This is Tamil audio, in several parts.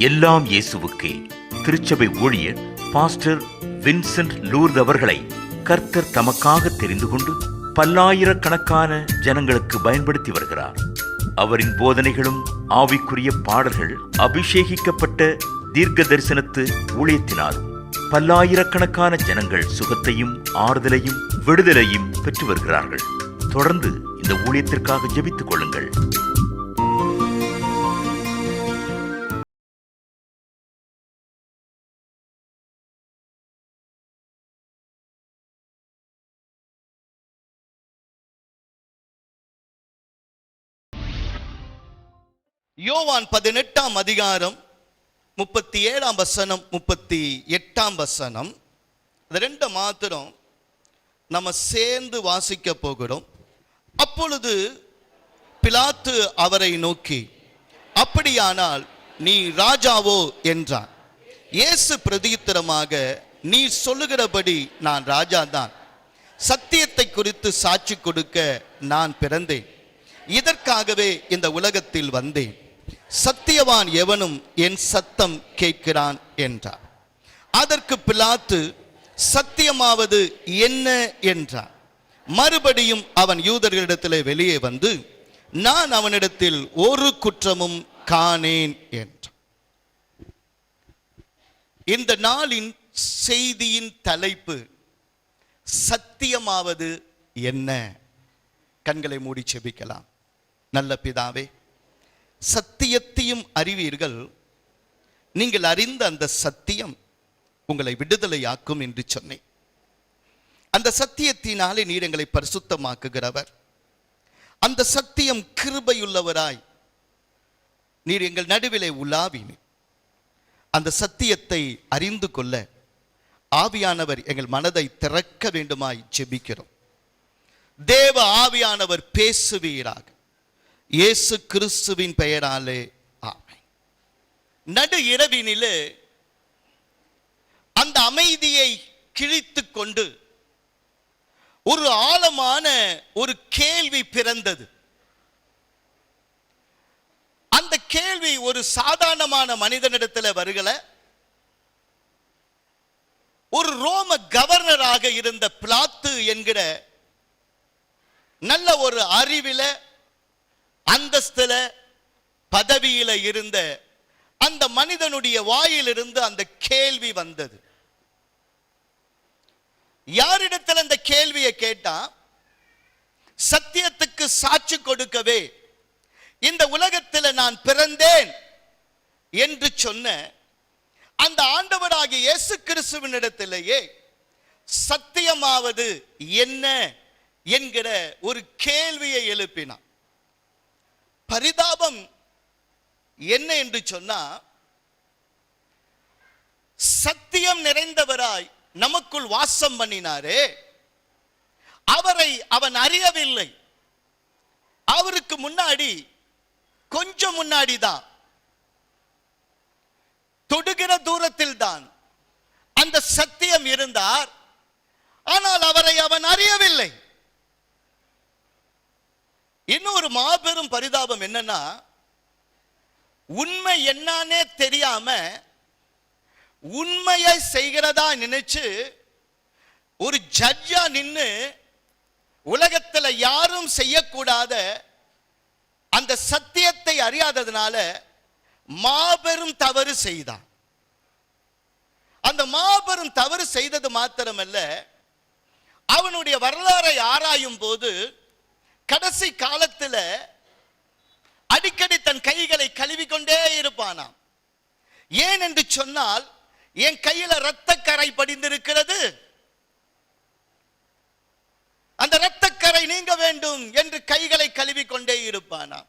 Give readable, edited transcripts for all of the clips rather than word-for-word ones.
எல்லாம் இயேசுவுக்கே திருச்சபை ஊழியர் பாஸ்டர் வின்சென்ட் லூர்து அவர்களை கர்த்தர் தமக்காக தெரிந்து கொண்டு பல்லாயிரக்கணக்கான ஜனங்களுக்கு பயன்படுத்தி வருகிறார். அவரின் போதனைகளும் ஆவிக்குரிய பாடல்கள் அபிஷேகிக்கப்பட்ட தீர்க்க தரிசனத்து ஊழியத்தினால் பல்லாயிரக்கணக்கான ஜனங்கள் சுகத்தையும் ஆறுதலையும் விடுதலையும் பெற்று வருகிறார்கள். தொடர்ந்து இந்த ஊழியத்திற்காக ஜெபித்துக் கொள்ளுங்கள். யோவான் 18ஆம் அதிகாரம் 37ஆம் வசனம் 38ஆம் வசனம் ரெண்டு மாத்திரம் நம்ம சேர்ந்து வாசிக்க போகிறோம். அப்பொழுது பிலாத்து அவரை நோக்கி, அப்படியானால் நீ ராஜாவோ என்றான். இயேசு பிரதியுத்தரமாக, நீ சொல்லுகிறபடி நான் ராஜாதான். சத்தியத்தை குறித்து சாட்சி கொடுக்க நான் பிறந்தேன். இதற்காகவே இந்த உலகத்தில் வந்தேன். சத்தியவான் எவனும் என் சத்தம் கேட்கிறான் என்றார். அதற்கு பிலாத்து, சத்தியமாவது என்ன என்றார். மறுபடியும் அவன் யூதர்களிடத்திலே வெளியே வந்து, நான் அவனிடத்தில் ஒரு குற்றமும் காணேன் என்றார். இந்த நாளின் செய்தியின் தலைப்பு சத்தியமாவது என்ன? கண்களை மூடி செபிக்கலாம். நல்ல பிதாவே, சத்தியத்தையும் அறிவீர்கள், நீங்கள் அறிந்த அந்த சத்தியம் உங்களை விடுதலையாக்கும் என்று சொன்னேன். அந்த சத்தியத்தினாலே நீர் எங்களை பரிசுத்தமாக்குகிறவர். அந்த சத்தியம் கிருபையுள்ளவராய் நீர் எங்கள் நடுவிலே உலாவினீர். அந்த சத்தியத்தை அறிந்து கொள்ள ஆவியானவர் எங்கள் மனதை திறக்க வேண்டுமாய் ஜெபிக்கிறோம். தேவ ஆவியானவர் பேசுவீராக, இயேசு கிறிஸ்துவின் பெயராலே ஆமென். நடு இரவினிலே அந்த அமைதியை கிழித்து கொண்டு ஒரு ஆழமான ஒரு கேள்வி பிறந்தது. அந்த கேள்வி ஒரு சாதாரணமான மனிதனிடத்தில் வருகல. ஒரு ரோம கவர்னராக இருந்த பிலாத்து என்கிற நல்ல ஒரு அறிவில, அந்தஸ்துல, பதவியில இருந்த அந்த மனிதனுடைய வாயிலிருந்து அந்த கேள்வி வந்தது. யாரிடத்தில் அந்த கேள்வியை கேட்டா, சத்தியத்துக்கு சாட்சி கொடுக்கவே இந்த உலகத்தில் நான் பிறந்தேன் என்று சொன்ன அந்த ஆண்டவராகிய இயேசு கிறிஸ்துவினிடத்திலேயே சத்தியமாவது என்ன என்கிற ஒரு கேள்வியை எழுப்பினான். பரிதாபம் என்ன என்று சொன்னா, சத்தியம் நிறைந்தவராய் நமக்குள் வாசம் பண்ணினாரே, அவரை அவன் அறியவில்லை. அவருக்கு முன்னாடி, கொஞ்சம் முன்னாடி தான், தொடுகிற தூரத்தில் தான் அந்த சத்தியம் இருந்தார். ஆனால் அவரை அவன் அறியவில்லை. இன்னொரு மாபெரும் பரிதாபம் என்னன்னா, உண்மை என்னன்னே தெரியாம உண்மையை செய்கிறதா நினைச்சு ஒரு ஜட்ஜா நின்னு உலகத்துல யாரும் செய்யக்கூடாத அந்த சத்தியத்தை அறியாததுனால மாபெரும் தவறு செய்தான். அந்த மாபெரும் தவறு செய்தது மாத்திரமல்ல, அவனுடைய வரலாறை ஆராயும் போது கடைசி காலத்தில் அடிக்கடி தன் கைகளை கழுவிக்கொண்டே இருப்பானாம். ஏன் என்று சொன்னால், என் கையில இரத்தக்கரை படிந்திருக்கிறது, அந்த இரத்தக்கரை நீங்க வேண்டும் என்று கைகளை கழுவிக்கொண்டே இருப்பானாம்.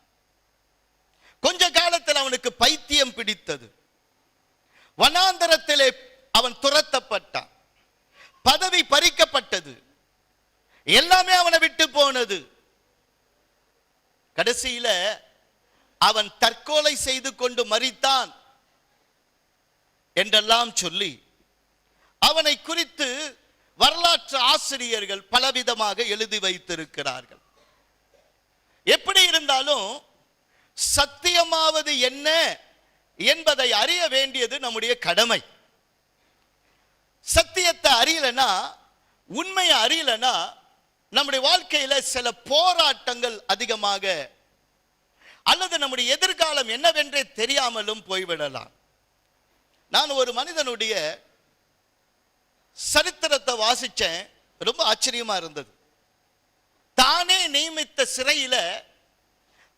கொஞ்ச காலத்தில் அவனுக்கு பைத்தியம் பிடித்தது. வனாந்தரத்திலே அவன் துரத்தப்பட்டான். பதவி பறிக்கப்பட்டது. எல்லாமே அவனை விட்டு போனது. கடைசியில அவன் தற்கொலை செய்து கொண்டு மரித்தான் என்றெல்லாம் சொல்லி அவனை குறித்து வரலாற்று ஆசிரியர்கள் பலவிதமாக எழுதி வைத்திருக்கிறார்கள். எப்படி இருந்தாலும் சத்தியமாவது என்ன என்பதை அறிய வேண்டியது நம்முடைய கடமை. சத்தியத்தை அறியலனா, உண்மையை அறியலனா, நம்முடைய வாழ்க்கையில சில போராட்டங்கள் அதிகமாக, அல்லது நம்முடைய எதிர்காலம் என்னவென்றே தெரியாமலும் போய்விடலாம். நான் ஒரு மனிதனுடைய சரித்திரத்தை வாசிச்சேன், ரொம்ப ஆச்சரியமா இருந்தது. தானே நியமித்த சிறையில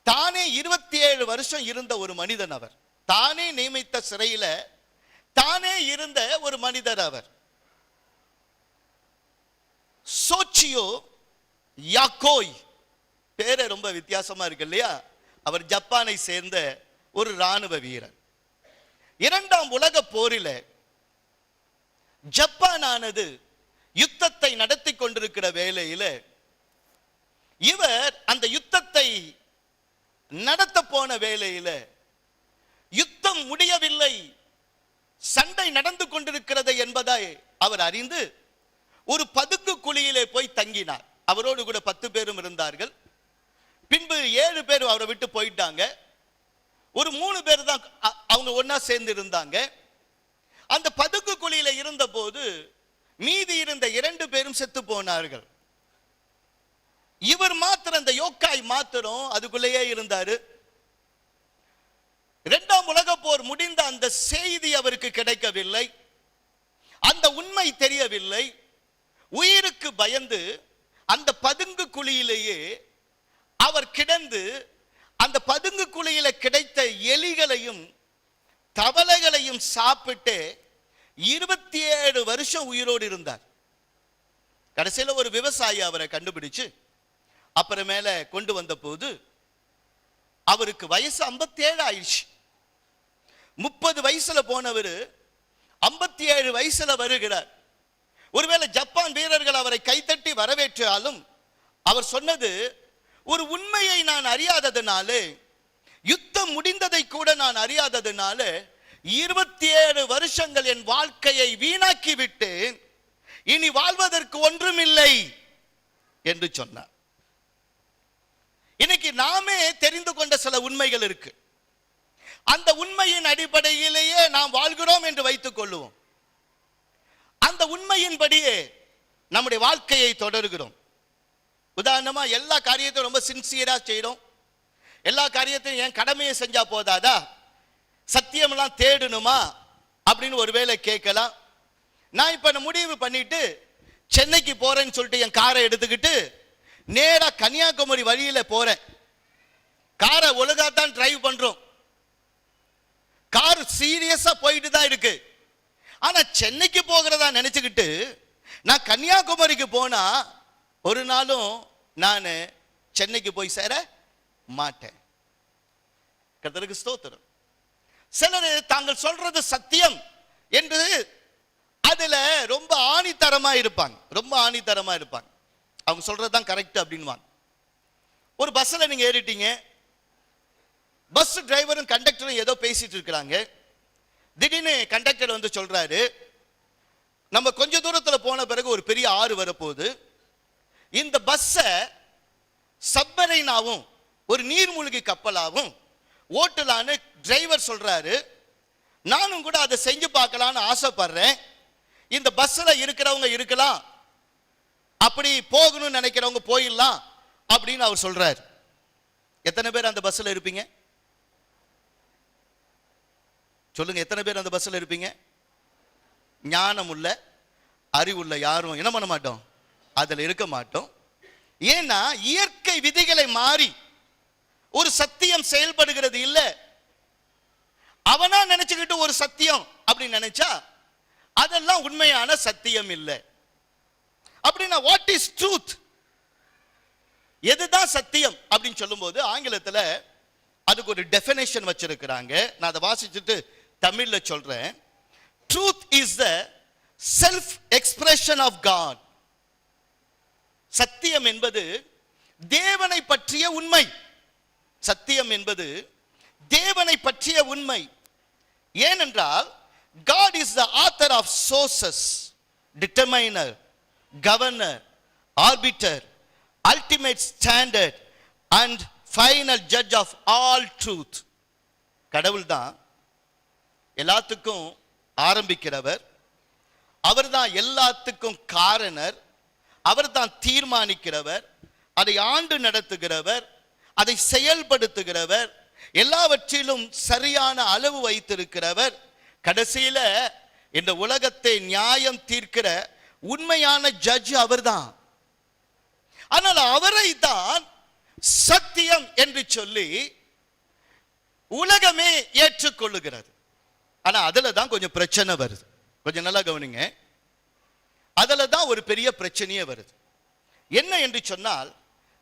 தானே 27 வருஷம் இருந்த ஒரு மனிதன் அவர். தானே நியமித்த சிறையில தானே இருந்த ஒரு மனிதர் அவர். சோச்சியோ யாக்கோய், பேரே ரொம்ப வித்தியாசமா இருக்கு இல்லையா? அவர் ஜப்பானை சேர்ந்த ஒரு ராணுவ வீரர். 2ஆம் உலக போரில ஜப்பானானது யுத்தத்தை நடத்தி கொண்டிருக்கிற வேளையில இவர் அந்த யுத்தத்தை நடத்த போன வேளையில யுத்தம் முடியவில்லை, சண்டை நடந்து கொண்டிருக்கிறது என்பதை அவர் அறிந்து ஒரு பதுங்கு குழியிலே போய் தங்கினார். அவரோடு கூட 10 பேரும் இருந்தார்கள். பின்பு 7 பேர் அவரை விட்டு போயிட்டாங்க. ஒரு 3 பேர் தான் அவங்க ஒன்னா சேர்ந்து இருந்தாங்க. அந்த பதுங்கு குழியில இருந்த போது மீதி இருந்த 2 பேரும் செத்து போனார்கள். இவர் மாத்திரம், அந்த யோக்காய் மாத்திரம் அதுக்குள்ளேயே இருந்தாரு. 2ஆம் உலக போர் முடிந்த அந்த செய்தி அவருக்கு கிடைக்கவில்லை, அந்த உண்மை தெரியவில்லை. உயிருக்கு பயந்து அந்த பதுங்கு குழியிலேயே அவர் கிடந்து, அந்த பதுங்கு குழியில கிடைத்த எலிகளையும் தவளைகளையும் சாப்பிட்டு 27 வருஷம் உயிரோடு இருந்தார். கடைசியில ஒரு விவசாயி அவரை கண்டுபிடிச்சு அப்புறமேல கொண்டு வந்த போது அவருக்கு வயசு 57 ஆயிடுச்சு. 30 வயசுல போனவர் 57 வயசுல வருகிறார். ஒருவேளை ஜப்பான் வீரர்கள் அவரை கைத்தட்டி வரவேற்றாலும் அவர் சொன்னது, ஒரு உண்மையை நான் அறியாததுனாலே, யுத்தம் முடிந்ததை கூட நான் அறியாததுனால 27 வருஷங்கள் என் வாழ்க்கையை வீணாக்கி விட்டேன், இனி வாழ்வதற்கு ஒன்றுமில்லை என்று சொன்னார். இன்னைக்கு நாமே தெரிந்து கொண்ட சில உண்மைகள் இருக்கு. அந்த உண்மையின் அடிப்படையிலேயே நாம் வாழ்கிறோம் என்று வைத்துக் கொள்ளுவோம். அந்த உண்மையின்படியே நம்முடைய வாழ்க்கையை தொடர்கிறோம். உதாரணமா எல்லா காரியத்தையும் ரொம்ப சின்சியரா செய்யறோம். எல்லா காரியத்தையும் என் கடமையை செஞ்சா போதாதா, சத்தியமெல்லாம் தேடணுமா அப்படின்னு ஒருவேளை கேட்கலாம். நான் இப்ப முடிவு பண்ணிட்டு சென்னைக்கு போறேன்னு சொல்லிட்டு என் காரை எடுத்துக்கிட்டு நேரா கன்னியாகுமரி வழியில போறேன். காரை ஒழுங்காத்தான் டிரைவ் பண்றோம், கார் சீரியஸா போயிட்டு தான் இருக்கு. ஆனா சென்னைக்கு போகிறதா நினைச்சுக்கிட்டு நான் கன்னியாகுமரிக்கு போனா ஒரு நாளும் நான் சென்னைக்கு போய் சேர மாட்டேன். கர்த்தருக்கு ஸ்தோத்திரம். சிலர் தாங்கள் சொல்றது சத்தியம் என்று அதுல ரொம்ப ஆணித்தரமா இருப்பாங்க, ரொம்ப ஆணித்தரமா இருப்பாங்க. அவங்க சொல்றதுதான் கரெக்ட் அப்படின்வாங்க. ஒரு பஸ்ல நீங்க ஏறிட்டீங்க, பஸ் டிரைவரும் கண்டக்டரும் ஏதோ பேசிட்டு இருக்கிறாங்க. திடீர்னு கண்டக்டர் வந்து சொல்றாரு, நம்ம கொஞ்ச தூரத்தில் போன பிறகு ஒரு பெரிய ஆறு வரப்போகுது, இந்த பஸ்ஸை சப்மரைனாவும் ஒரு நீர்மூழ்கி கப்பலாகவும் ஓட்டலான்னு டிரைவர் சொல்றாரு. நானும் கூட அதை செஞ்சு பார்க்கலான்னு ஆசைப்படுறேன். இந்த பஸ்ல இருக்கிறவங்க இருக்கலாம், அப்படி போகணும்னு நினைக்கிறவங்க போயிடலாம் அப்படின்னு அவர் சொல்றாரு. எத்தனை பேர் அந்த பஸ்ல இருப்பீங்க? சொல்லுங்க, எத்தனை பேர் அந்த பஸ்ல இருப்பீங்க? ஞானம் உள்ள அறிவுள்ள யாரும் என்ன பண்ண மாட்டோம், அதுல இருக்க மாட்டோம். ஏன்னா இயற்கை விதிகளை மாறி ஒரு சத்தியம் செயல்படுகிறது இல்ல. அவனா நினைச்சுக்கிட்டு ஒரு சத்தியம் அப்படின்னு நினைச்சா அதெல்லாம் உண்மையான சத்தியம் இல்லை. அப்படின்னா வாட் இஸ் ட்ரூத், எதுதான் சத்தியம் அப்படின்னு சொல்லும் போது ஆங்கிலத்தில் அதுக்கு ஒரு டெஃபினேஷன் வச்சிருக்கிறாங்க. நான் அதை வாசிச்சுட்டு தமிழ்ல சொல்றேன். Truth is the self expression of God. சத்தியம் என்பது தேவனை பற்றிய உண்மை. சத்தியம் என்பது தேவனை பற்றிய உண்மை. ஏனென்றால் God is the author of sources, determiner, governor, arbiter, ultimate standard and final judge of all truth. கடவுள் தான் எல்லாத்துக்கும் ஆரம்பிக்கிறவர், அவர்தான் எல்லாத்துக்கும் காரணர், அவர்தான் தீர்மானிக்கிறவர், அதை ஆண்டு நடத்துகிறவர், அதை செயல்படுத்துகிறவர், எல்லாவற்றிலும் சரியான அளவு வைத்திருக்கிறவர், கடைசியில இந்த உலகத்தை நியாயம் தீர்க்கிற உண்மையான ஜட்ஜ் அவர்தான். ஆனால் அவரை தான் சத்தியம் என்று சொல்லி உலகமே ஏற்றுக்கொள்ளுகிறது. ஆனா அதுல தான் கொஞ்சம் பிரச்சனை வருது. கொஞ்சம் நல்லா கவனிங்க. அதுல தான் ஒரு பெரிய பிரச்சனையே வருது. என்ன என்று சொன்னால்,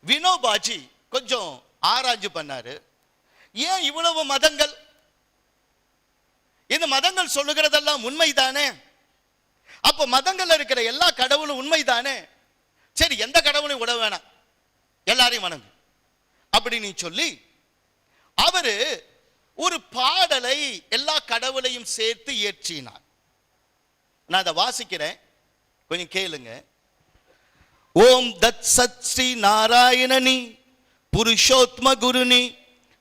வினோபாஜி கொஞ்சம் ஆராய்ச்சி பண்ணாரு. ஏன் இவ்வளவு மதங்கள்? இந்த மதங்கள் சொல்லுகிறதெல்லாம் உண்மைதானே? அப்ப மதங்கள்ல இருக்கிற எல்லா கடவுளும் உண்மைதானே? சரி, எந்த கடவுளையும் விட வேணாம், எல்லாரையும் வணங்கு அப்படின்னு சொல்லி அவரு ஒரு பாடலை எல்லா கடவுளையும் சேர்த்து இயற்றினார். நான் அதை வாசிக்கிறேன், கொஞ்சம் கேளுங்க. ஓம் தத் சத் ஸ்ரீ நாராயணனி புருஷோத்ம குருனி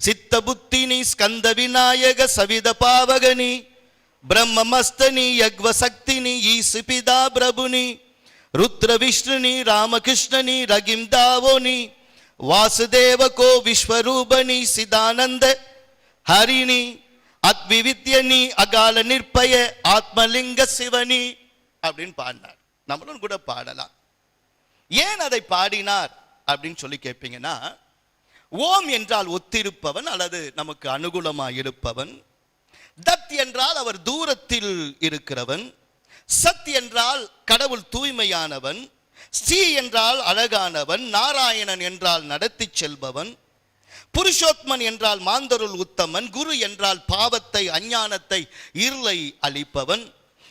சித்த புத்தினி ஸ்கந்த விநாயக சவித பாவகனி பிரம்மமஸ்தனி யக்வ சக்தினி ஈசுபிதா பிரபுனி ருத்ர விஷ்ணுனி ராமகிருஷ்ணனி ரகிம் தாவோனி வாசுதேவகோ விஸ்வரூபனி சிதானந்த ஹரிணி அத்விவித்யனி அகால நிர்பய ஆத்மலிங்க சிவனி அப்படின்னு பாடினார். நம்மளும் கூட பாடலாம். ஏன் அதை பாடினார் அப்படின்னு சொல்லி கேட்பீங்கன்னா, ஓம் என்றால் ஒத்திருப்பவன் அல்லது நமக்கு அனுகூலமாக இருப்பவன். தத் என்றால் அவர் தூரத்தில் இருக்கிறவன். சத் என்றால் கடவுள் தூய்மையானவன். ஸ்ரீ என்றால் அழகானவன். நாராயணன் என்றால் நடத்தி செல்பவன். புருஷோத்மன் என்றால் மாந்தருள் உத்தமன். குரு என்றால் பாவத்தை அஞ்ஞானத்தை இருளை அளிப்பவன்.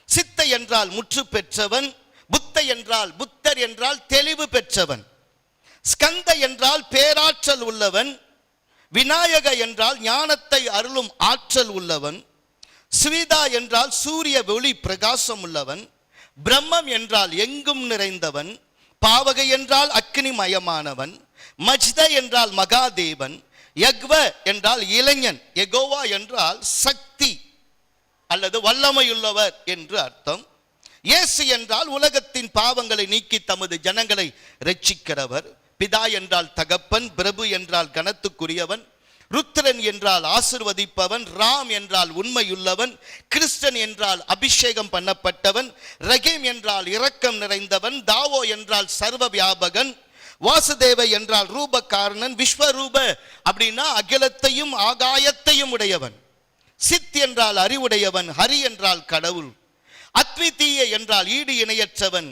சித்த என்றால் முற்று பெற்றவன். புத்த என்றால் புத்தர் என்றால் தெளிவு பெற்றவன். ஸ்கந்த என்றால் பேராற்றல் உள்ளவன். விநாயக என்றால் ஞானத்தை அருளும் ஆற்றல் உள்ளவன். ஸ்விதா என்றால் சூரிய ஒளி பிரகாசம் உள்ளவன். பிரம்மம் என்றால் எங்கும் நிறைந்தவன். பாவகை என்றால் அக்னி மயமானவன். மஜ்த என்றால் மகாதேவன். யக்வ என்றால் இளைஞன். எகோவா என்றால் சக்தி அல்லது வல்லமையுள்ளவர் என்று அர்த்தம். இயேசு என்றால் உலகத்தின் பாவங்களை நீக்கி தமது ஜனங்களை ரட்சிக்கிறவர். பிதா என்றால் தகப்பன். பிரபு என்றால் கனத்துக்குரியவன். ருத்ரன் என்றால் ஆசிர்வதிப்பவன். ராம் என்றால் உண்மையுள்ளவன். கிறிஸ்டன் என்றால் அபிஷேகம் பண்ணப்பட்டவன். ரகீம் என்றால் இரக்கம் நிறைந்தவன். தாவோ என்றால் சர்வ வியாபகன். வாசுதேவ என்றால் ரூபகாரணன். விஸ்வரூப அப்படின்னா அகிலத்தையும் ஆகாயத்தையும் உடையவன். சித் என்றால் அறிவுடையவன். ஹரி என்றால் கடவுள். அத்விதீய என்றால் ஈடு இணையற்றவன்.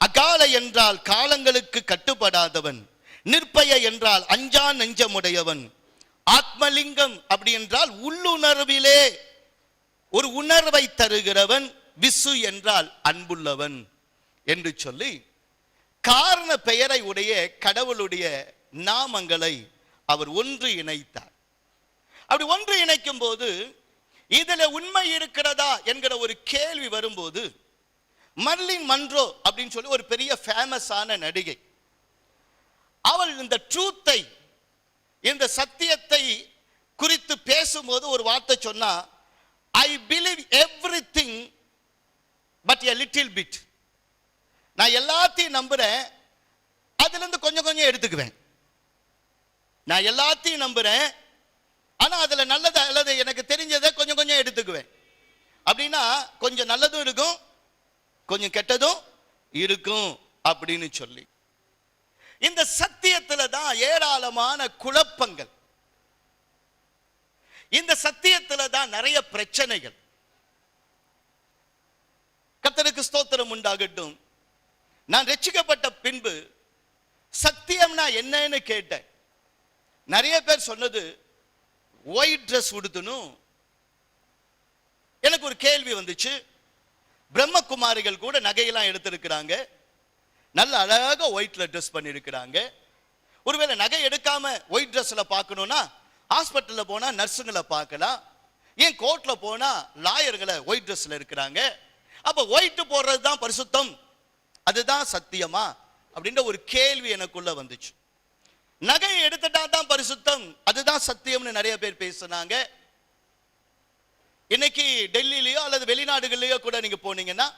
அகால என்றால் காலங்களுக்கு கட்டுப்படாதவன். நிர்பய என்றால் அஞ்சா நெஞ்சமுடையவன். ஆத்மலிங்கம் அப்படி என்றால் உள்ளுணர்விலே ஒரு உணர்வை தருகிறவன். விசு என்றால் அன்புள்ளவன் என்று சொல்லி காரண பெயரை உடைய கடவுளுடைய நாமங்களை அவர் ஒன்று இணைத்தார். அப்படி ஒன்று இணைக்கும் போது இதுல உண்மை இருக்கிறதா என்கிற ஒரு கேள்வி வரும்போது, மர்லின் மன்றோ அப்படின்னு சொல்லி ஒரு பெரிய ஃபேமஸான நடிகை, அவள் இந்த ட்ரூத்தை, இந்த சத்தியத்தை குறித்து பேசும்போது ஒரு வார்த்தை சொன்னா, I believe everything but a little bit. நான் எல்லாத்தையும் நம்புறேன், அதுல இருந்து கொஞ்சம் கொஞ்சம் எடுத்துக்குவேன். நான் எல்லாத்தையும் நம்புறேன், ஆனா அதுல நல்லது அல்லது எனக்கு தெரிஞ்சதை கொஞ்சம் கொஞ்சம் எடுத்துக்குவேன். அப்படின்னா கொஞ்சம் நல்லதும் இருக்கும், கொஞ்சம் கெட்டதும் இருக்கும் அப்படின்னு சொல்லி, இந்த சத்தியத்துல தான் ஏராளமான குழப்பங்கள், இந்த சத்தியத்துல தான் நிறைய பிரச்சனைகள். கர்த்தருக்கு ஸ்தோத்திரம் உண்டாகட்டும். நான் ரட்சிக்கப்பட்ட பின்பு சத்தியம்னா என்னன்னு கேட்டேன். நிறைய பேர் சொன்னது ஒயிட் ட்ரெஸ் உடுத்தணும். எனக்கு ஒரு கேள்வி வந்துச்சு, பிரம்மகுமாரிகள் கூட நகையெல்லாம் எடுத்திருக்கிறாங்க, நல்ல அழகாக ஒயிட்ல ட்ரெஸ் பண்ணியிருக்கிறாங்க. ஒருவேளை நகை எடுக்காம ஒயிட் ட்ரெஸ்ல பார்க்கணும்னா ஹாஸ்பிட்டல்ல போனா நர்ஸுங்களை பார்க்கலாம், ஏன் கோர்ட்ல போனா லாயர்களை ஒயிட் ட்ரெஸ்ல இருக்கிறாங்க. அப்ப ஒயிட் போடுறது தான் பரிசுத்தம், அதுதான் சத்தியமா அப்படின்ற ஒரு கேள்வி எனக்குள்ள வந்துச்சு. நகையை எடுத்துட்டா தான் பரிசுத்தம், அதுதான் சத்தியம்னு நிறைய பேர் பேசினாங்க. இன்னைக்கு டெல்லியிலயோ அல்லது வெளிநாடுகளிலேயோ கூட நீங்க போனீங்கன்னா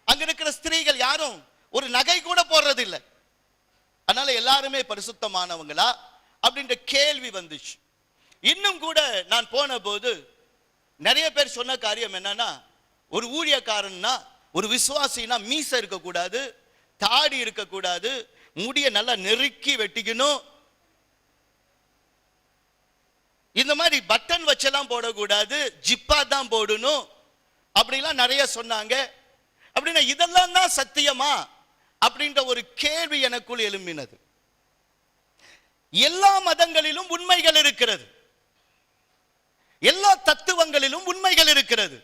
அங்க இருக்கிற ஸ்திரீகள் யாரும் ஒரு நகை கூட போடுறது இல்லை. அதனால எல்லாருமே பரிசுத்தமானவங்களா அப்படின்ற கேள்வி வந்துச்சு. இன்னும் கூட நான் போன போது நிறைய பேர் சொன்ன காரியம் என்னன்னா, ஒரு ஊழியக்காரன்னா ஒரு விசுவாசினா மீசை இருக்கக்கூடாது, தாடி இருக்கக்கூடாது, முடிய நல்லா நெருக்கி வெட்டிக்கணும், இந்த மாதிரி பட்டன் வச்செல்லாம் போடக்கூடாது, ஜிப்பா தான் போடணும் அப்படிலாம் நிறைய சொன்னாங்க. அப்படின்னா இதெல்லாம் தான் சத்தியமா அப்படின்ற ஒரு கேள்வி எனக்குள் எழும்பினது. எல்லா மதங்களிலும் உண்மைகள் இருக்கிறது, எல்லா தத்துவங்களிலும் உண்மைகள் இருக்கிறது.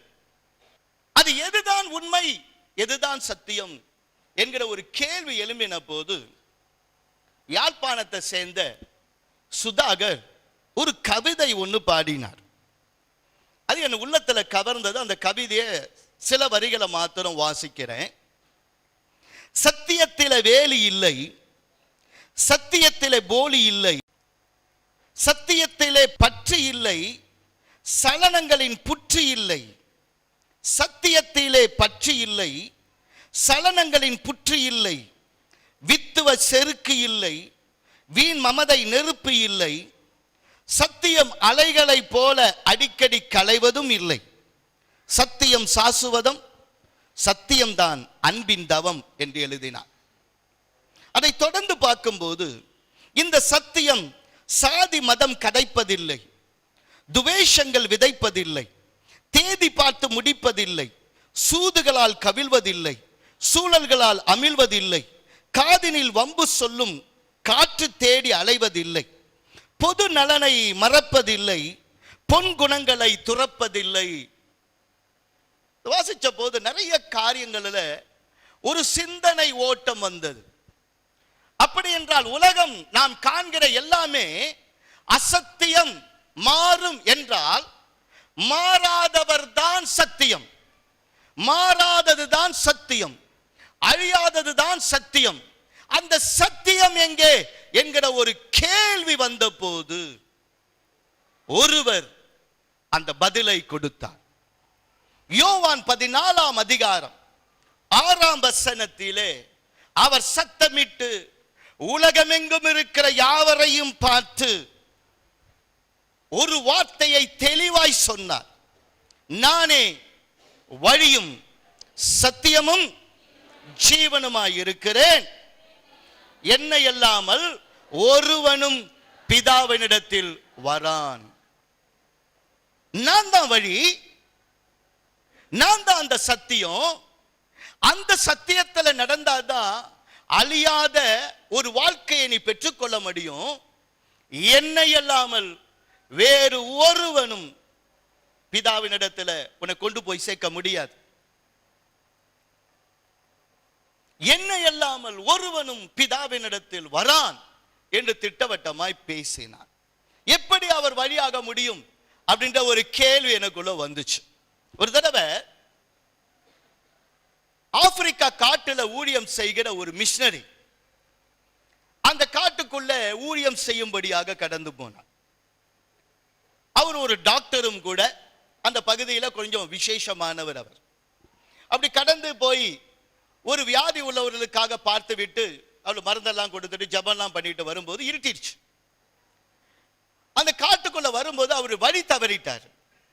அது எதுதான் உண்மை, எதுதான் சத்தியம் என்கிற ஒரு கேள்வி எழும்பின போது யாழ்ப்பாணத்தை சேர்ந்த சுதாகர் ஒரு கவிதை ஒன்று பாடினார். அது என் உள்ளத்துல கவர்ந்தது. அந்த கவிதையை சில வரிகளை மாத்திரம் வாசிக்கிறேன். சத்தியத்திலே வேலி இல்லை, சத்தியத்திலே போலி இல்லை, சத்தியத்திலே பற்று இல்லை, சலனங்களின் புற்று இல்லை. சத்தியத்திலே பற்று இல்லை, சலனங்களின் புற்று இல்லை, வித்துவ செருக்கு இல்லை, வீண் மமதை நெருப்பு இல்லை, சத்தியம் அலைகளை போல அடிக்கடி களைவதும் இல்லை, சத்தியம் சாசுவதம், சத்தியம்தான் அன்பின் தவம் என்று எழுதினார். அதை தொடர்ந்து பார்க்கும்போது இந்த சத்தியம் சாதி மதம் கடைப்பதில்லை, துவேஷங்கள் விதைப்பதில்லை, தேதி பார்த்து முடிப்பதில்லை, சூதுகளால் கவிழ்வதில்லை, சூழல்களால் அமிழ்வதில்லை, காதினில் வம்பு சொல்லும் காற்று தேடி அலைவதில்லை, பொது நலனை மறப்பதில்லை, பொன் குணங்களை துறப்பதில்லை. வாசிச்ச போது நிறைய காரியங்களில் ஒரு சிந்தனை ஓட்டம் வந்தது. அப்படி என்றால் உலகம் நாம் காண்கிற எல்லாமே அசத்தியம் மாறும் என்றால் மாறாதவர் தான் சத்தியம், மாறாதது தான் சத்தியம், அழியாதது தான் சத்தியம். அந்த சத்தியம் எங்கே என்கிற ஒரு கேள்வி வந்த போது ஒருவர் அந்த பதிலை கொடுத்தார். யோவான் 14 அதிகாரம் 6 வசனத்திலே அவர் சத்தமிட்டு உலகமெங்கும் இருக்கிற யாவரையும் பார்த்து ஒரு வார்த்தையை தெளிவாய் சொன்னார். நானே வழியும் சத்தியமும் ஜீவனுமாய் இருக்கிறேன், என்னை அல்லாமல் ஒருவனும் பிதாவினிடத்தில் வரான். நான் தான் வழி, நான் தான் அந்த சத்தியம். அந்த சத்தியத்தில் நடந்தாதான் அழியாத ஒரு வாழ்க்கையை நீ பெற்றுக்கொள்ள முடியும். என்னை அல்லாமல் வேறு ஒருவனும் பிதாவினிடத்தில் உன்னை கொண்டு போய் சேர்க்க முடியாது. என்னை அல்லாமல் ஒருவனும் பிதாவினிடத்தில் வரான் என்று திட்டவட்டமாய் பேசினார். எப்படி அவர் வழியாக முடியும் அப்படின்ற ஒரு கேள்வி எனக்குள்ள வந்துச்சு. ஒரு தடவை ஆப்பிரிக்கா காட்டுல ஊழியம் செய்கிற ஒரு மிஷனரி அந்த காட்டுக்குள்ள ஊழியம் செய்யும்படியாக கடந்து போனார். அவர் ஒரு டாக்டரும் கூட, அந்த பகுதியில் கொஞ்சம் விசேஷமானவர். அவர் அப்படி கடந்து போய் ஒரு வியாதி உள்ளவர்களுக்காக பார்த்து விட்டு அவள் மருந்தெல்லாம் கொடுத்துட்டு ஜபம்லாம் பண்ணிட்டு வரும்போது இருட்டிடுச்சு. அந்த காட்டுக்குள்ள வரும்போது அவர் வழி தவறிட்டார்.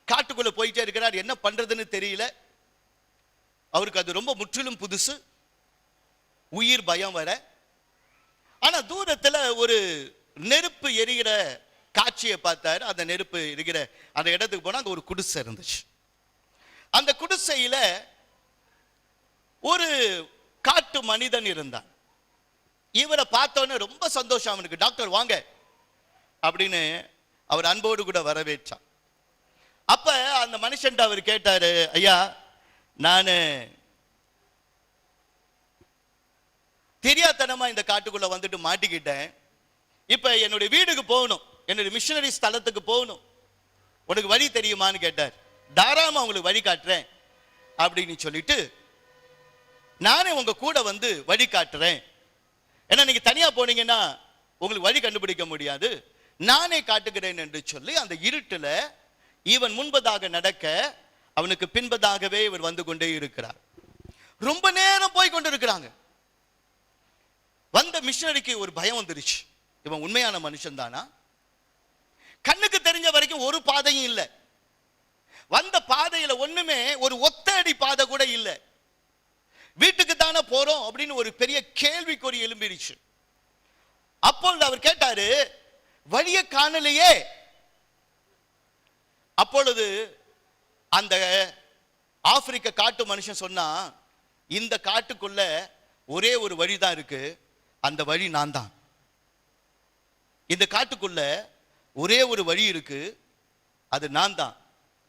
காட்டுக்குள்ள போயிட்டே இருக்கிறார், என்ன பண்றதுன்னு தெரியல. அவருக்கு அது ரொம்ப முற்றிலும் புதுசு, உயிர் பயம் வர. ஆனா தூரத்துல ஒரு நெருப்பு எரிகிற காட்சியை பார்த்தாரு. அந்த நெருப்பு இருக்கிற அந்த இடத்துக்கு போனா அங்க ஒரு குடிசை இருந்துச்சு. அந்த குடிசையில ஒரு காட்டு மனிதன் இருந்தான். இவரை பார்த்தோன்னே ரொம்ப சந்தோஷம் அவனுக்கு. டாக்டர் வாங்க அப்படின்னு அவர் அன்போடு கூட வரவேற்றான். அப்ப அந்த மனுஷன் அவர் கேட்டாரு, ஐயா நான் தெரியாதனமா இந்த காட்டுக்குள்ள வந்துட்டு மாட்டிக்கிட்டேன், இப்ப என்னுடைய வீடுக்கு போகணும், என்னுடைய மிஷனரி ஸ்தலத்துக்கு போகணும், உனக்கு வழி தெரியுமான்னு கேட்டார். தாராளமா உங்களுக்கு வழி காட்டுறேன் அப்படின்னு சொல்லிட்டு, நானே உங்க கூட வந்து வழி காட்டுறேன், ஏன்னா நீங்க தனியா போனீங்கன்னா உங்களுக்கு வழி கண்டுபிடிக்க முடியாது, நானே காட்டுகிறேன் என்று சொல்லி அந்த இருட்டுல இவன் முன்பதாக நடக்க அவனுக்கு பின்பதாகவே இவர் வந்து கொண்டே இருக்கிறார். ரொம்ப நேரம் போய் கொண்டிருக்கிறாங்க. வந்த மிஷனரிக்கு ஒரு பயம் வந்துருச்சு. இவன் உண்மையான மனுஷன் தானா? கண்ணுக்கு தெரிஞ்ச வரைக்கும் ஒரு பாதையும் இல்லை. வந்த பாதையில ஒண்ணுமே ஒரு ஒத்தடி பாதை கூட இல்லை. வீட்டுக்கு தானே போறோம் அப்படின்னு ஒரு பெரிய கேள்விக்குறி எழும்பிடுச்சு. அப்பொழுது அவர் கேட்டாரு, வழியை காணலையே. அப்பொழுது அந்த ஆப்பிரிக்க காட்டு மனுஷன் சொன்னா, இந்த காட்டுக்குள்ள ஒரே ஒரு வழிதான் இருக்கு, அந்த வழி நான் தான். இந்த காட்டுக்குள்ள ஒரே ஒரு வழி இருக்கு, அது நான் தான்,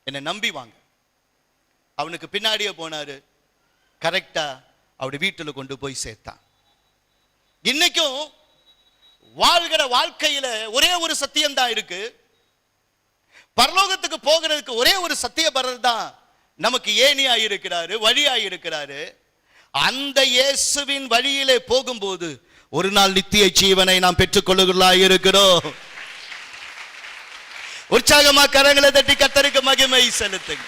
என்னை நம்பி வாங்க. அவனுக்கு பின்னாடியே போனாரு. கரெக்டா அவருடைய வீட்டுல கொண்டு போய் சேர்த்தான். இன்னைக்கும் வாழ்கிற வாழ்க்கையில ஒரே ஒரு சத்தியம் தான் இருக்கு. பரலோகத்துக்கு போகிறதுக்கு ஒரே ஒரு சத்தியபரர் தான் நமக்கு ஏணியா இருக்கிறாரு, வழியா இருக்கிறாரு. அந்த இயேசுவின் வழியிலே போகும்போது ஒரு நாள் நித்திய ஜீவனை நாம் பெற்றுக்கொள்ளுகிறா இருக்கிறோம். உற்சாகமா கரங்களை தட்டி கர்த்தருக்கு மகிமை செலுத்துங்க.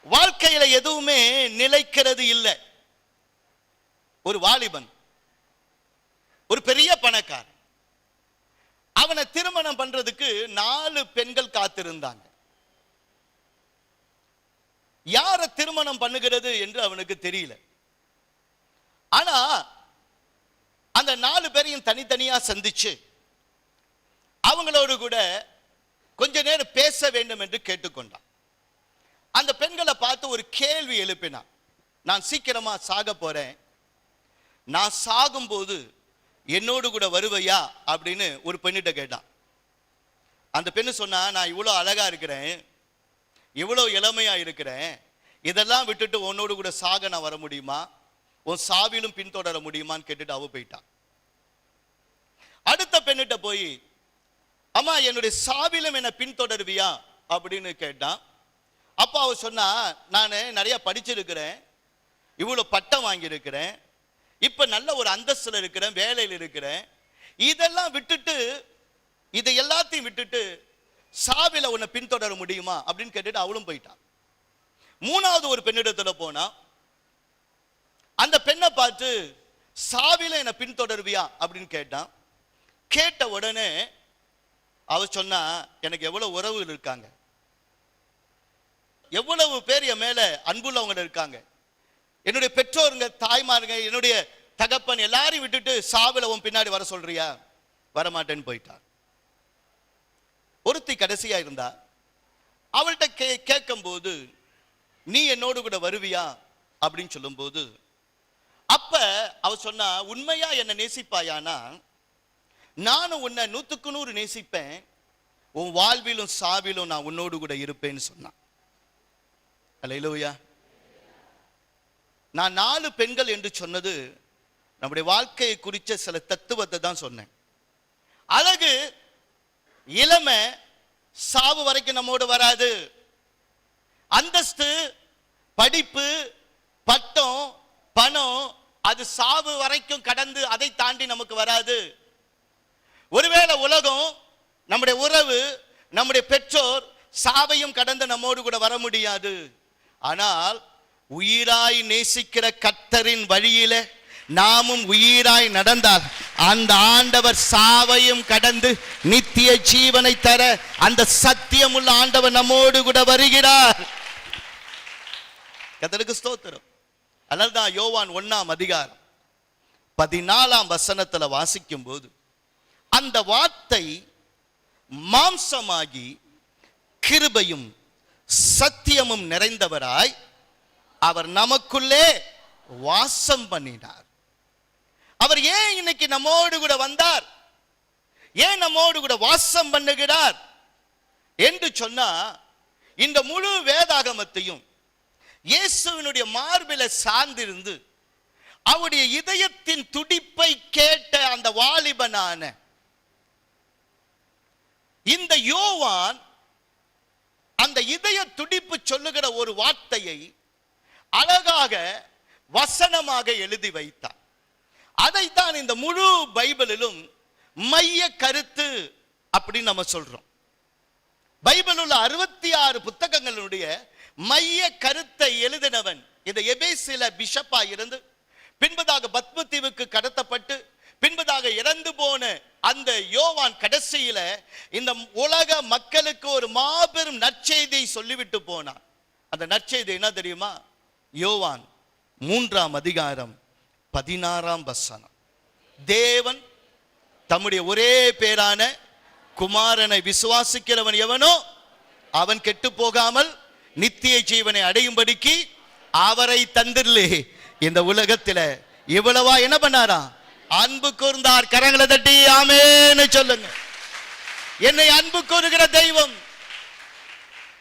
வாழ்க்கையில எதுவுமே நிலைக்கிறது இல்லை. ஒரு வாலிபன், ஒரு பெரிய பணக்காரன், அவனை திருமணம் பண்றதுக்கு 4 பெண்கள் காத்திருந்தாங்க. யார திருமணம் பண்ணுகிறது என்று அவனுக்கு தெரியல. ஆனா அந்த 4 பேரையும் தனித்தனியா சந்திச்சு அவங்களோடு கூட கொஞ்ச நேரம் பேச வேண்டும் என்று கேட்டுக்கொண்டான். அந்த பெண்களை பார்த்து ஒரு கேள்வி எழுப்பினான். நான் சீக்கிரமா சாக போறேன், நான் சாகும்போது என்னோடு கூட வருவையா அப்படின்னு ஒரு பெண்ணிட்ட கேட்டான். அந்த பெண்ணு சொன்னா, நான் இவ்வளோ அழகா இருக்கிறேன், இவ்வளோ இளமையா இருக்கிறேன், இதெல்லாம் விட்டுட்டு உன்னோடு கூட சாக நான் வர முடியுமா, உன் சாவிலும் பின்தொடர முடியுமான்னு கேட்டுட்டு அவ போயிட்டான். அடுத்த பெண்ணிட்ட போய், அம்மா என்னுடைய சாவிலும் என்ன பின்தொடருவியா அப்படின்னு கேட்டான். அப்பா அவ சொன்னா, நான் நிறைய படிச்சிருக்கிறேன், இவ்வளோ பட்டம் வாங்கியிருக்கிறேன், இப்ப நல்ல ஒரு அந்தஸ்துல இருக்கிறேன், வேலையில் இருக்கிறேன், இதெல்லாம் விட்டுட்டு, இதை எல்லாத்தையும் விட்டுட்டு சாவில உன்னை பின்தொடர முடியுமா அப்படின்னு கேட்டுட்டு அவளும் போயிட்டான். 3வது ஒரு பெண்ணிடத்துல போனா, அந்த பெண்ணை பார்த்து சாவில என்னை பின்தொடர்வியா அப்படின்னு கேட்டான். கேட்ட உடனே அவ சொன்னா, எனக்கு எவ்வளவு உறவுகள் இருக்காங்க, எவ்வளவு பேர் என் மேல அன்புள்ளவங்க இருக்காங்க, என்னுடைய பெற்றோருங்க, தாய்மாருங்க, என்னுடைய தகப்பன் எல்லாரையும் விட்டுட்டு சாவில உன் பின்னாடி வர சொல்றியா, வரமாட்டேன்னு போயிட்டார். ஒருத்தி கடைசியா இருந்தா. அவள்கிட்ட கேட்கும் போது, நீ என்னோடு கூட வருவியா அப்படின்னு சொல்லும் போது, அப்ப அவ சொன்னா, உண்மையா என்ன நேசிப்பாயானா நானும் உன்னை 100க்கு 100 நேசிப்பேன், உன் வாழ்விலும் சாவிலும் நான் உன்னோடு கூட இருப்பேன்னு சொன்னான். அல்லேலூயா. நான் 4 பெண்கள் என்று சொன்னது நம்முடைய வாழ்க்கையை குறித்த சில தத்துவத்தை தான் சொன்னேன். அழகு, இளமை சாவு வரைக்கும் நம்மோடு வராது. அந்தஸ்து, படிப்பு, பட்டம், பணம், அது சாவு வரைக்கும் கடந்து அதை தாண்டி நமக்கு வராது. ஒருவேளை உலகம், நம்முடைய உறவு, நம்முடைய பெற்றோர் சாவையும் கடந்து நம்மோடு கூட வர முடியாது. ஆனால் உயிராய் நேசிக்கிற கர்த்தரின் வழியில நாமும் உயிராய் நடந்தால் அந்த ஆண்டவர் சாவையும் கடந்து நித்திய ஜீவனை தர அந்த சத்தியமுள்ள ஆண்டவர் நம்மோடு கூட வருகிறார். கர்த்தருக்கு ஸ்தோத்திரம். அதனால்தான் யோவான் 1ஆம் அதிகாரம் 14ஆம் வசனத்துல வாசிக்கும் போது, அந்த வார்த்தை மாம்சமாகி கிருபையும் சத்தியமும் நிறைந்தவராய் அவர் நமக்குள்ளே வாசம் பண்ணினார். அவர் ஏன் இன்னைக்கு நம்மோடு கூட வந்தார், ஏன் நம்மோடு கூட வாசம் பண்ணுகிறார் என்று சொன்னா, இந்த முழு வேதாகமத்தையும் இயேசுவினுடைய மார்பில சார்ந்திருந்து அவருடைய இதயத்தின் துடிப்பை கேட்ட அந்த வாலிபனான இந்த யோவான் அந்த இதய துடிப்பு சொல்லுகிற ஒரு வார்த்தையை அழகாக வசனமாக எழுதி வைத்தார். அதைத்தான் இந்த முழு பைபிளிலும் மைய கருத்து அப்படின்னு நம்ம சொல்றோம். பைபிள் உள்ள 66 புத்தகங்களுடைய மைய கருத்தை எழுதினவன் இந்த எபேசில பிஷப்பா இருந்து பின்பதாக பத்மதீவுக்கு கடத்தப்பட்டு பின்பதாக இறந்து போன அந்த யோவான் கடைசியில இந்த உலக மக்களுக்கு ஒரு மாபெரும் நற்செய்தியை சொல்லிவிட்டு போனான். அந்த நற்செய்தி என்ன தெரியுமா? யோவான் 3ஆம் அதிகாரம் 16ஆம் வசனம். தேவன் தம்முடைய ஒரே பேரான குமாரனை விசுவாசிக்கிறவன் எவனோ அவன் கெட்டு போகாமல் நித்திய ஜீவனை அடையும்படிக்கு அவரை தந்திரலே இந்த உலகத்துல இவ்வளவா என்ன பண்ணாரா? அன்பு கூர்ந்தார். கரங்களை தட்டி ஆமென்னு சொல்லுங்க. என்னை அன்பு கூறுகிற தெய்வம்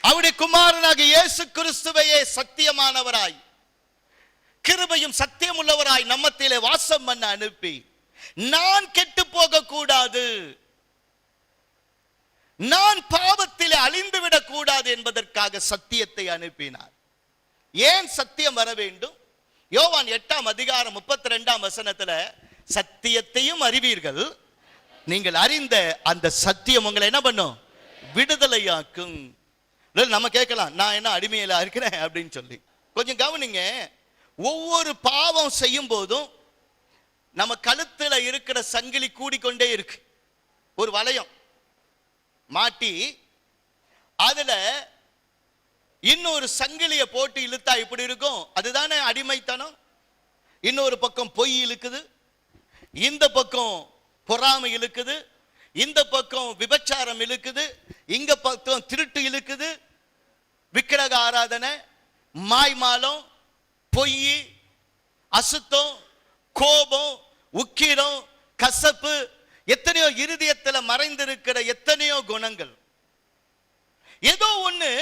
அவருடைய குமாரனாக இயேசு கிறிஸ்துவையே சத்தியமானவராய் கிருபையும் சத்தியம் உள்ளவராய் நம்மத்திலே வாசம் பண்ண அனுப்பி நான் கெட்டு போக கூடாது, நான் பாவத்திலே அழிந்து விடக் கூடாது என்பதற்காக சத்தியத்தை அனுப்பினார். ஏன் சத்தியம் வர வேண்டும்? யோவான் 8ஆம் அதிகாரம் 32ஆம் வசனத்துல சத்தியத்தையும் அறிவீர்கள், நீங்கள் அறிந்த அந்த சத்தியம் உங்களை என்ன பண்ணும்? விடுதலையாக்கும். நம்ம கேட்கலாம், நான் என்ன அடிமையில இருக்கிறேன் அப்படின்னு சொல்லி. கொஞ்சம் கவனிங்க. ஒவ்வொரு பாவம் செய்யும் போதும் நம்ம கழுத்துல இருக்கிற சங்கிலி கூடிக்கொண்டே இருக்கு. ஒரு வளையம் மாட்டி அதுல இன்னொரு சங்கிலியை போட்டு இழுத்தா இப்படி இருக்கும். அதுதானே அடிமைத்தனம். இன்னொரு பக்கம் பொய் இழுக்குது, இந்த பக்கம் பொறாமை இழுக்குது, இந்த பக்கம் விபச்சாரம் இழுக்குது, இங்க பக்கம் திருட்டு இழுக்குது, விக்கிரக ஆராதனை, மாய்மாலம், பொய், அசுத்தம், கோபம், உக்கிரம், கசப்பு, எத்தனையோ இருதயத்தில் மறைந்திருக்கிற எத்தனையோ குணங்கள். ஏதோ ஒண்ணு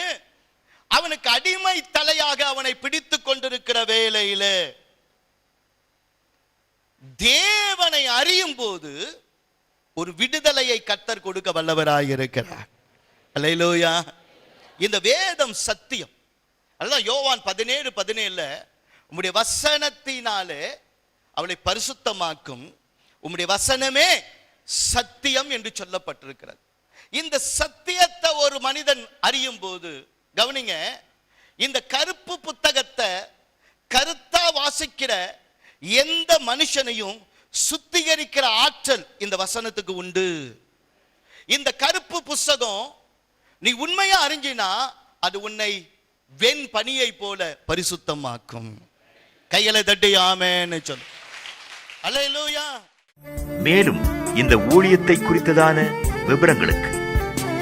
அவனுக்கு அடிமை தலையாக அவனை பிடித்துக் கொண்டிருக்கிற வேளையில தேவனை அறியும் போது ஒரு விடுதலையை கர்த்தர் கொடுக்க வல்லவராயிருக்கிறார். அல்லேலூயா. இந்த வேதம் சத்தியம். அதுதான் யோவான் 17:17 உம்முடைய வசனத்தினாலே அவளை பரிசுத்தமாக்கும், உம்முடைய வசனமே சத்தியம் என்று சொல்லப்பட்டிருக்கிறது. இந்த சத்தியத்தை ஒரு மனிதன் அறியும் போது, கவனிங்க, இந்த கருப்பு புத்தகத்தை கருத்தா வாசிக்கிற எந்த மனுஷனையும் சுத்திகரிக்கிற ஆற்றல் இந்த வசனத்துக்கு உண்டு. இந்த கருப்பு புத்தகம் நீ உண்மையா அறிஞ்சினா அது உன்னை வெண் பனியை போல பரிசுத்தமாக்கும். கைகளை தட்டி ஆமென்னு சொல்லு. அல்லேலூயா. மேலும் இந்த ஊழியத்தை குறித்ததான விவரங்களுக்கு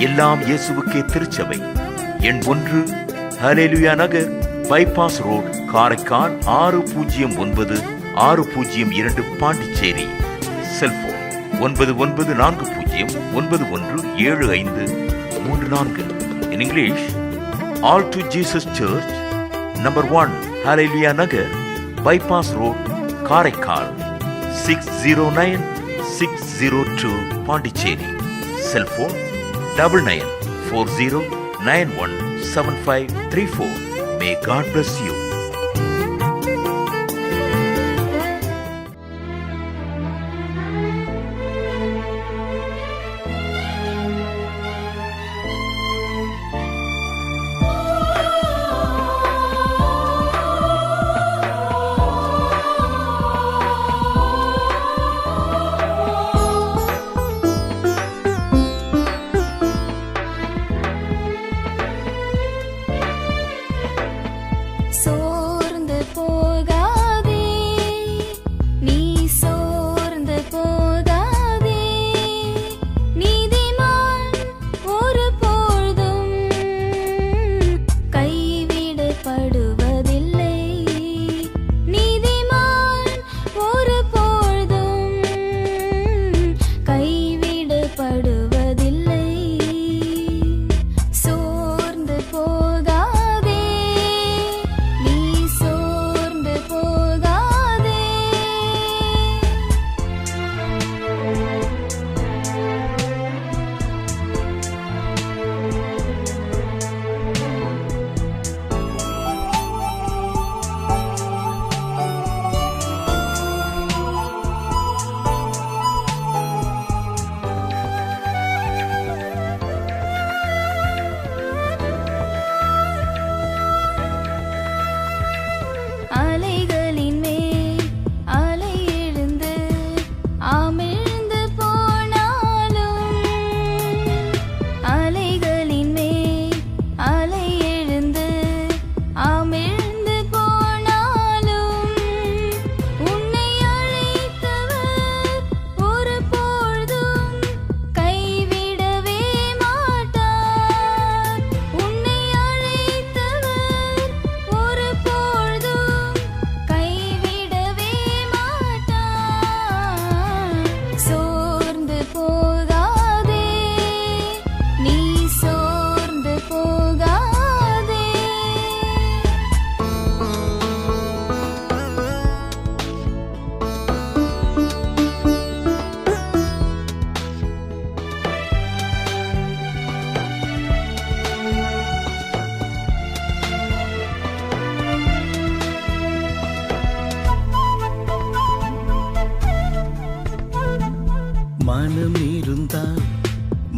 எல்லாம் இயேசுவுக்கே திருச்சபை, எண் 1, Hallelujah Nagar, bypass road, Karaikal 609602 Pondicherry. Cellphone 9940917534. In English, All to Jesus Church, number 1, Hallelujah Nagar, Bypass Road, Karaikal, 609602 Pondicherry. Cell phone 9940917534. May God bless you. So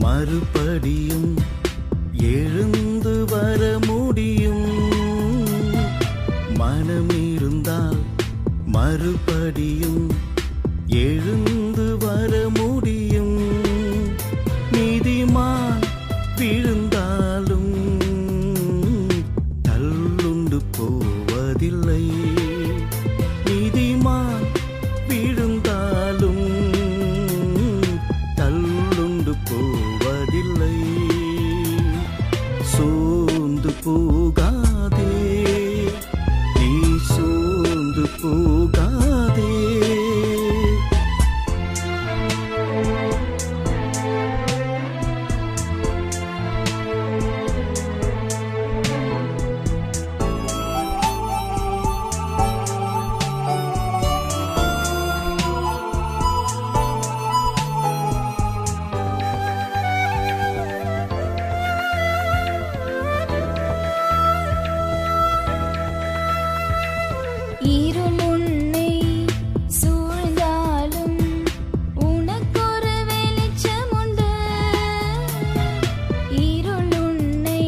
மறுபடியும் எழுந்து வர முடியும். மனமிருந்தால் மறுபடியும் எழுந்து வர முடியும். நீதிமான் விழுந்தாலும் தள்ளுண்டு போவதில்லை. நீதிமான் விழுந்தாலும் தள்ளுண்டு போவதில்லை. சோர்ந்து போகாதே, நீ சோர்ந்து போகாதே. இருள் உன்னை சூழ்ந்தாலும் உனக்கொரு வெளிச்சம் உண்டு. இருள் உன்னை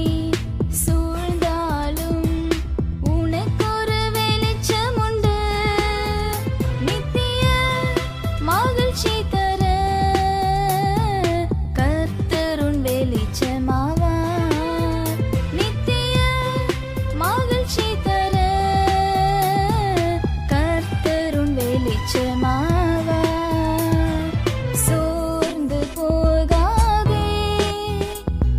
சூழ்ந்தாலும் உனக்கொரு வெளிச்சம் உண்டு. நித்திய மகிழ்ச்சி தர கர்த்தர் உன் வெளிச்சமாவார். நித்திய மகிழ்ச்சி தர கர்த்தருன் வெளிச்சமாவார். சோர்ந்து போகாதே,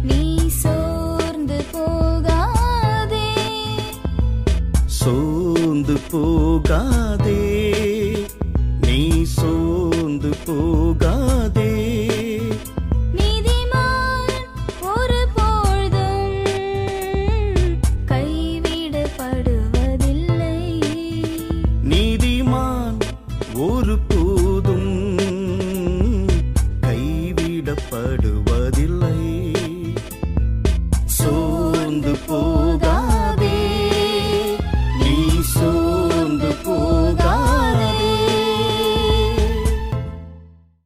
நீ சோர்ந்து போகாதே. சோர்ந்து போகாதே, நீ சோர்ந்து போகாதே. நீதிமான் ஒருபொழுதும் கைவிடப்படுவதில்லை. நீதிமான் ஒருபோதும் கைவிடப்படுவதில்லை.